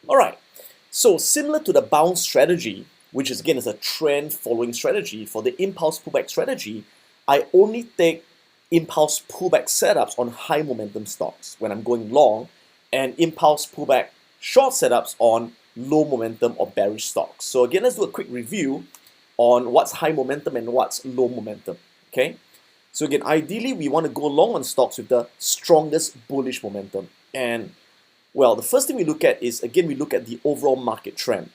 Alright, so similar to the bounce strategy, which is again is a trend following strategy, for the impulse pullback strategy, I only take impulse pullback setups on high momentum stocks when I'm going long, and impulse pullback short setups on low momentum or bearish stocks. So again, let's do a quick review on what's high momentum and what's low momentum. Okay, so again, ideally we want to go long on stocks with the strongest bullish momentum. And well, the first thing we look at is, again, we look at the overall market trend,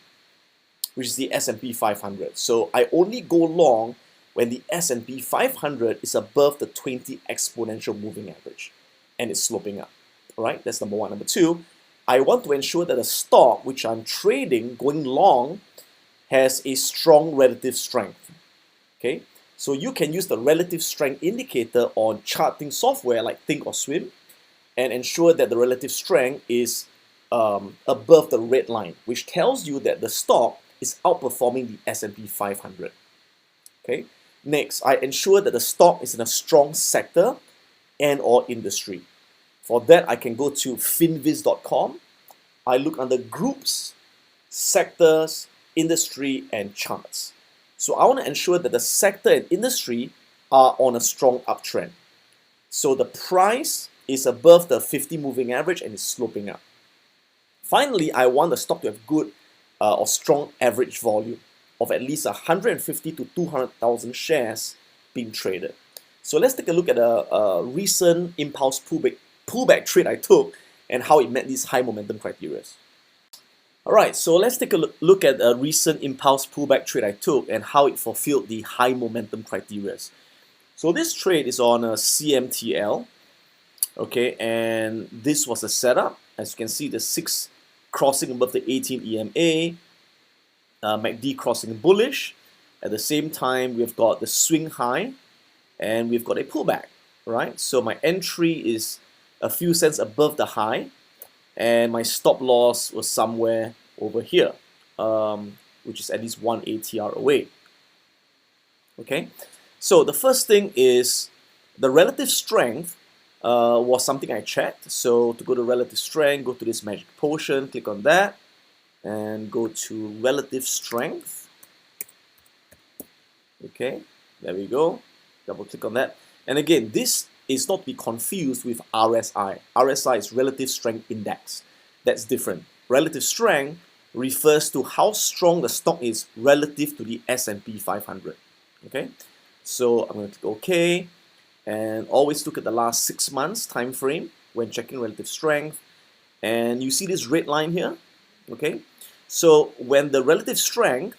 which is the S&P 500. So I only go long when the S&P 500 is above the 20 exponential moving average and it's sloping up. All right, that's number one. Number two, I want to ensure that a stock which I'm trading going long has a strong relative strength. Okay, so you can use the relative strength indicator on charting software like Think or Swim and ensure that the relative strength is above the red line, which tells you that the stock is outperforming the S&P 500. Okay. Next, I ensure that the stock is in a strong sector and or industry. For that, I can go to finviz.com. I look under groups, sectors, industry, and charts. So I want to ensure that the sector and industry are on a strong uptrend. So the price is above the 50 moving average and is sloping up. Finally, I want the stock to have good or strong average volume of at least 150 to 200,000 shares being traded. So let's take a look at a recent impulse pullback trade I took and how it met these high momentum criteria. Alright, so let's take a look at a recent impulse pullback trade I took and how it fulfilled the high momentum criteria. So this trade is on a CMTL. Okay, and this was a setup. As you can see, the 6 crossing above the 18 EMA, MACD crossing bullish. At the same time, we've got the swing high, and we've got a pullback, right? So my entry is a few cents above the high, and my stop loss was somewhere over here, which is at least 1 ATR away. Okay, so the first thing is the relative strength was something I checked. So to go to relative strength, go to this magic potion, click on that, and go to relative strength. Okay, there we go. Double click on that. And again, this is not to be confused with RSI. RSI is relative strength index. That's different. Relative strength refers to how strong the stock is relative to the S&P 500. Okay, so I'm going to click OK. And always look at the last 6 months time frame when checking relative strength. And you see this red line here, okay? So when the relative strength,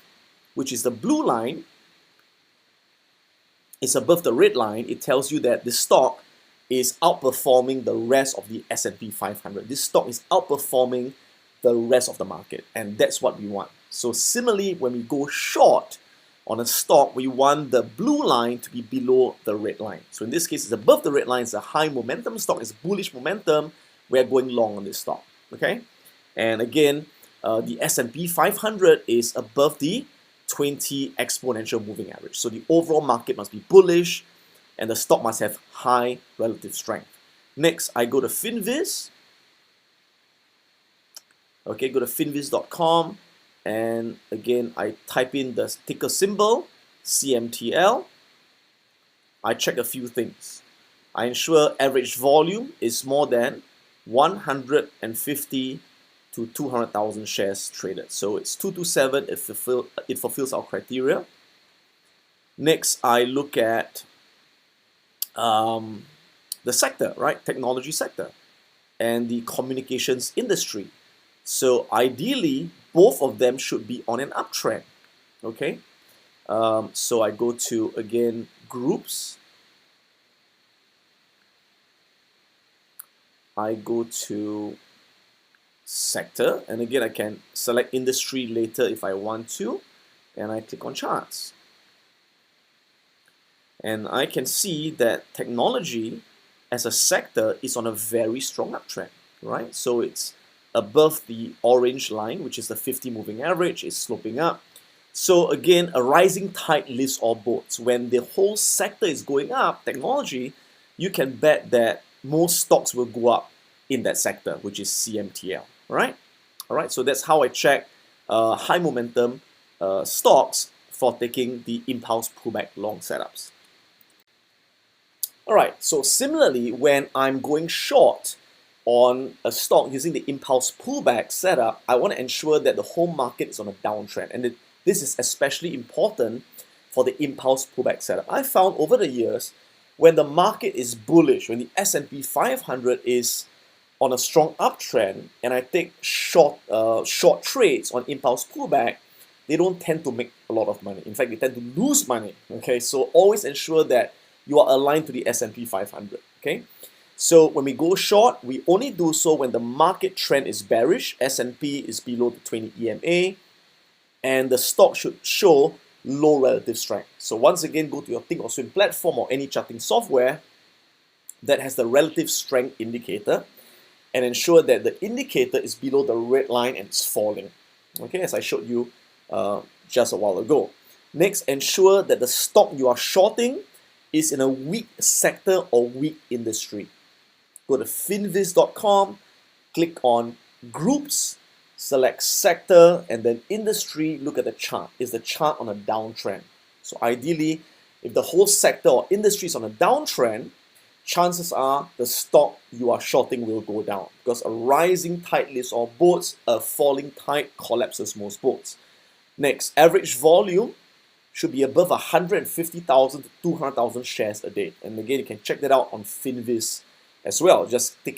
which is the blue line, is above the red line, it tells you that the stock is outperforming the rest of the S&P 500. This stock is outperforming the rest of the market, and that's what we want. So similarly, when we go short on a stock, we want the blue line to be below the red line. So in this case, it's above the red line. It's a high momentum stock. It's bullish momentum. We're going long on this stock. Okay, and again, the S&P 500 is above the 20 exponential moving average. So the overall market must be bullish, and the stock must have high relative strength. Next, I go to Finviz. Okay, go to finviz.com. And again, I type in the ticker symbol, CMTL. I check a few things. I ensure average volume is more than 150 to 200,000 shares traded. So it's 227, it fulfills our criteria. Next, I look at the sector, right? Technology sector and the communications industry. So ideally, both of them should be on an uptrend, okay? So I go to, again, groups. I go to sector, and again, I can select industry later if I want to, and I click on charts. And I can see that technology as a sector is on a very strong uptrend, right? So it's above the orange line, which is the 50 moving average, is sloping up. So again, a rising tide lifts all boats. When the whole sector is going up, technology, you can bet that most stocks will go up in that sector, which is CMTL, right? All right, so that's how I check high momentum stocks for taking the impulse pullback long setups. All right, so similarly, when I'm going short on a stock using the impulse pullback setup, I want to ensure that the whole market is on a downtrend. And this is especially important for the impulse pullback setup. I found over the years, when the market is bullish, when the S&P 500 is on a strong uptrend, and I take short trades on impulse pullback, they don't tend to make a lot of money. In fact, they tend to lose money. Okay, so always ensure that you are aligned to the S&P 500. Okay, so when we go short, we only do so when the market trend is bearish, S&P is below the 20 EMA, and the stock should show low relative strength. So once again, go to your Think or Swim platform or any charting software that has the relative strength indicator, and ensure that the indicator is below the red line and it's falling. Okay, as I showed you just a while ago. Next, ensure that the stock you are shorting is in a weak sector or weak industry. Go to finviz.com, click on groups, select sector, and then industry. Look at the chart. Is the chart on a downtrend? So ideally, if the whole sector or industry is on a downtrend, chances are the stock you are shorting will go down, because a rising tide lifts all boats, a falling tide collapses most boats. Next, average volume should be above 150,000 to 200,000 shares a day. And again, you can check that out on Finviz as well. Just put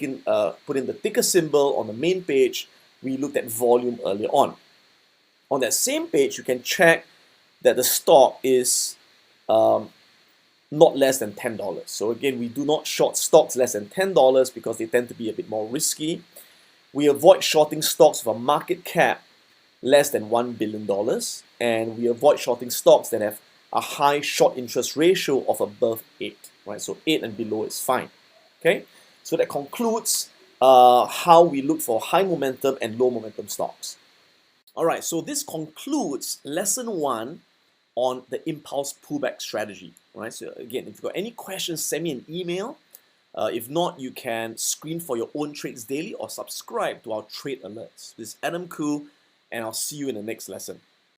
in the ticker symbol on the main page. We looked at volume earlier on. On that same page, you can check that the stock is not less than $10. So again, we do not short stocks less than $10 because they tend to be a bit more risky. We avoid shorting stocks with a market cap less than $1 billion, and we avoid shorting stocks that have a high short interest ratio of above 8, right? So 8 and below is fine. Okay, so that concludes how we look for high momentum and low momentum stocks. All right, so this concludes lesson 1 on the impulse pullback strategy. All right, so again, if you've got any questions, send me an email. If not, you can screen for your own trades daily or subscribe to our trade alerts. This is Adam Koo, and I'll see you in the next lesson.